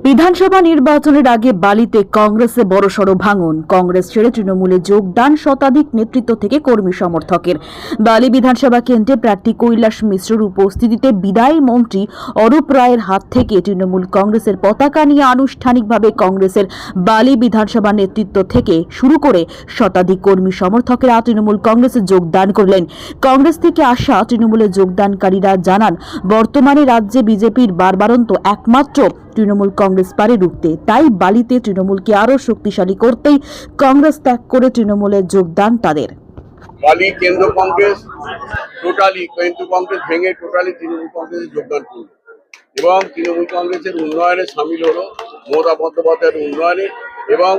বিধানসভা নির্বাচনের আগে বালিতে কংগ্রেসে বড়সড় ভাঙন। কংগ্রেস ছেড়ে তৃণমূলে যোগদান শতাধিক নেতৃত্ব থেকে কর্মী সমর্থকের। বালি বিধানসভা কেন্দ্রে প্রার্থী কৈলাস মিশ্রর উপস্থিতিতে বিদায়ী মন্ত্রী অরূপ রায়ের হাত থেকে তৃণমূল কংগ্রেসের পতাকা নিয়ে আনুষ্ঠানিকভাবে কংগ্রেসের বালি বিধানসভা নেতৃত্ব থেকে শুরু করে শতাধিক কর্মী সমর্থকেরা তৃণমূল কংগ্রেসে যোগদান করলেন। কংগ্রেস থেকে আসা তৃণমূলে যোগদানকারীরা জানান, বর্তমানে রাজ্যে বিজেপির বারবারন্ত একমাত্র তৃণমূল কংগ্রেস পারে রুখতে, তাই বালিতে তৃণমূলকে আরো শক্তিশালী করতেই কংগ্রেস ত্যাগ করে তৃণমূলে যোগদান তাদের। বালি কেন্দ্র কংগ্রেস ভেঙে টোটালি তৃণমূল কংগ্রেসে যোগদান করল এবং তৃণমূল কংগ্রেসের উন্নয়নে সামিল হলো, মমতা বন্দ্যোপাধ্যায়ের উন্নয়নে। এবং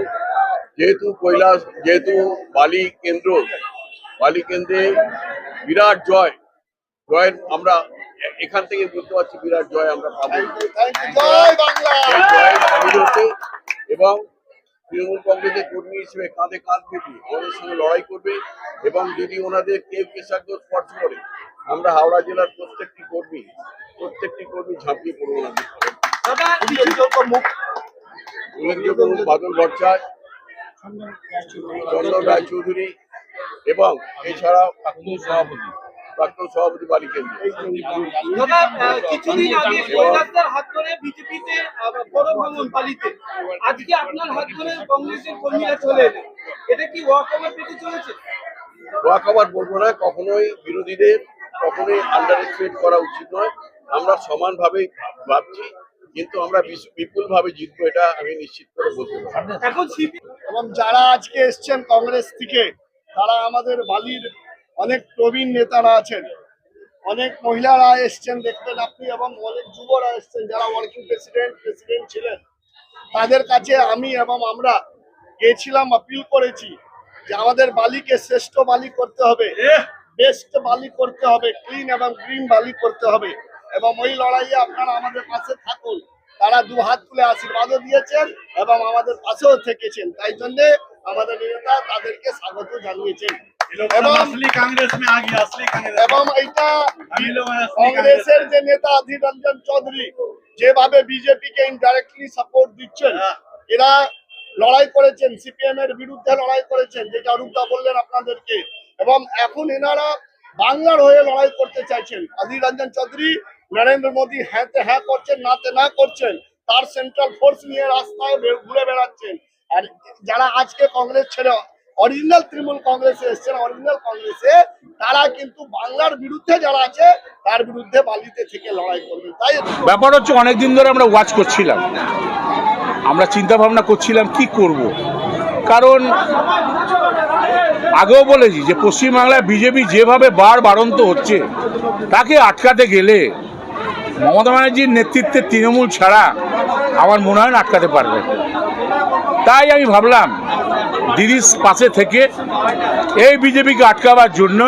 যেহেতু বালি কেন্দ্রে বিরাট জয়ের আমরা এখান থেকে বুঝতে পারছি, বিরাট জয় আমরা পাবো এবং তৃণমূল কংগ্রেসের কর্মী হিসেবে কাঁধে কাঁধ মিলিয়ে আমাদের সঙ্গে লড়াই করবে। এবং যদি ওনাদের কেউ কেশাগ্র স্পর্শ করে, আমরা হাওড়া জেলার প্রত্যেকটি কর্মী ঝাঁপিয়ে পড়বো না। উল্লেখযোগ্য বাদল ভট্টাচার্য, চন্দন রায়চৌধুরী এবং এছাড়া প্রাক্তন সভাপতি বালি কেন্দ্র। কিছুদিন আগে কৈলাসদার হাত ধরে বিজেপিতে বড় ভাঙন বালিতে, আজকে আপনার হাত ধরে কংগ্রেসের কর্মীরা চলে এলেন, এটা কি ওয়াক ওভার পেতে চলেছে? ওয়াক ওভার বলবো না, কখনোই বিরোধীদের আন্ডার এস্টিমেট করা উচিত নয়। আমরা সমানভাবে ভাবছি, কিন্তু আমরা বিপুল ভাবে জিতবো, এটা আমি নিশ্চিত করে বলতে পারি। এবং যারা আজকে এসছেন কংগ্রেস থেকে, তারা আমাদের বালির অনেক প্রবীণ নেতারা আছেন, অনেক মহিলারা এসছেন দেখবেন আপনি, এবং অনেক যুবরা এসছেন যারা ওয়ার্কিং প্রেসিডেন্ট ছিলেন। তাদের কাছে আমি এবং আমরা গিয়েছিলাম, আপিল করেছি যে আমাদের বালিকে শ্রেষ্ঠ বালি করতে হবে, বেস্ট বালি করতে হবে, ক্লিন এবং গ্রিন বালি করতে হবে। এবং ওই লড়াইয়ে আপনারা আমাদের পাশে থাকুন। তারা দু হাত তুলে আশীর্বাদও দিয়েছেন এবং আমাদের পাশেও থেকেছেন, তাই জন্য আমাদের নেতা তাদেরকে স্বাগত জানিয়েছেন। এবং এইটা কংগ্রেসের যে নেতা অধীর রঞ্জন চৌধুরী যেভাবে বিজেপিকে ইনডাইরেক্টলি সাপোর্ট দিচ্ছেন, এরা লড়াই করেছেন, সিপিএম এর বিরুদ্ধে লড়াই করেছেন, যেটা অরূপদা বললেন আপনাদেরকে। এবং এখন এনারা বাংলার হয়ে লড়াই করতে চাইছেন। অধীর রঞ্জন চৌধুরী নরেন্দ্র মোদী হ্যাঁতে হ্যাঁ করছেন, নাতে না করছেন, তার সেন্ট্রাল ফোর্স নিয়ে রাস্তায় ঘুরে বেড়াচ্ছেন। আর যারা আজকে কংগ্রেস ছেড়ে অরিজিনাল তৃণমূল কংগ্রেসে এসছেন, অরিজিনাল কংগ্রেসে, তারা কিন্তু বাংলার বিরুদ্ধে যারা আছে তার বিরুদ্ধে বালিতে থেকে লড়াই করবে। তাই ব্যাপার হচ্ছে, অনেকদিন ধরে আমরা ওয়াচ করছিলাম, আমরা চিন্তা ভাবনা করছিলাম কি করব। কারণ আগেও বলেছি যে পশ্চিমবাংলায় বিজেপি যেভাবে বাড়ন্ত হচ্ছে, তাকে আটকাতে গেলে মমতা ব্যানার্জির নেতৃত্বে তৃণমূল ছাড়া আমার মনে হয় না আটকাতে পারবে। তাই আমি ভাবলাম দিদির পাশে থেকে এই বিজেপিকে আটকাবার জন্য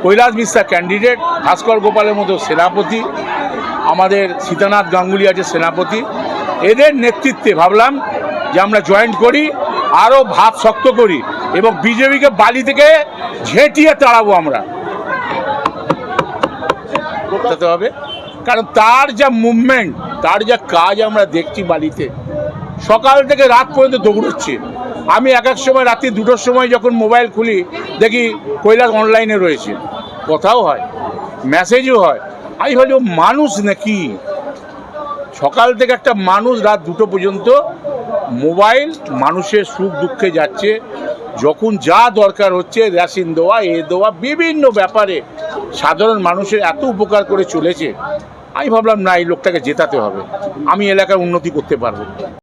কৈলাস মিশ্রা ক্যান্ডিডেট, ভাস্কর গোপালের মতো সেনাপতি, আমাদের সীতানাথ গাঙ্গুলি আছে সেনাপতি, এদের নেতৃত্বে ভাবলাম যে আমরা জয়েন্ট করি, আরও ভাব শক্ত করি এবং বিজেপিকে বালি থেকে ঝেঁটিয়ে তাড়াবো আমরা। করতে হবে, কারণ তার যা মুভমেন্ট, তার যা কাজ আমরা দেখছি বালিতে, সকাল থেকে রাত পর্যন্ত দৌড়চ্ছে। আমি এক সময় রাত্রি 2টোর সময় যখন মোবাইল খুলি, দেখি কৈলাস অনলাইনে রয়েছে, কথাও হয়, মেসেজও হয়। আমি ভাবছি মানুষ নাকি, সকাল থেকে একটা মানুষ রাত 2টো পর্যন্ত মোবাইল মানুষের সুখ দুঃখে যাচ্ছে, যখন যা দরকার হচ্ছে রেশন দেওয়া, দেওয়া, বিভিন্ন ব্যাপারে সাধারণ মানুষের এত উপকার করে চলেছে। আমি ভাবলাম না, এই লোকটাকে জেতাতে হবে, আমি এলাকার উন্নতি করতে পারবো।